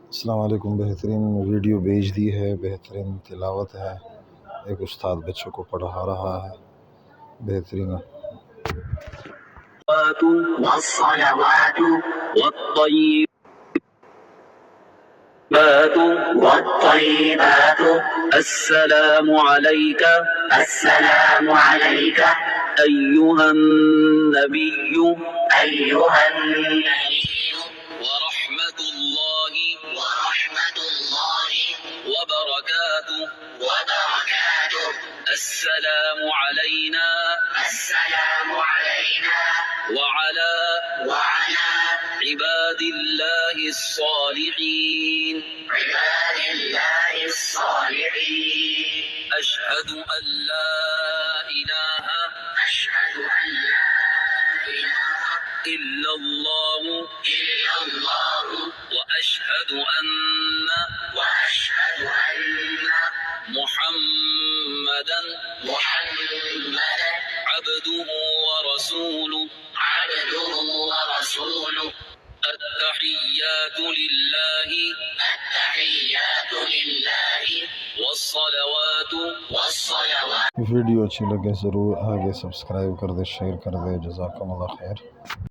अस्सलाम वालेकुम। बेहतरीन वीडियो भेज दी है, बेहतरीन तिलावत है, एक उस्ताद बच्चों को पढ़ा रहा है। बेहतरीन والطيبات السلام عليك أيها النبي ورحمة الله وبركاته السلام علينا وعلى عباد الله الصالحين أشهد أن لا إله إلا الله وأشهد أن محمدا عبده ورسوله التحيات لله والصلوات वीडियो अच्छी लगे ज़रूर आगे सब्सक्राइब कर दे, शेयर कर दे। जज़ाकल्लाह खैर।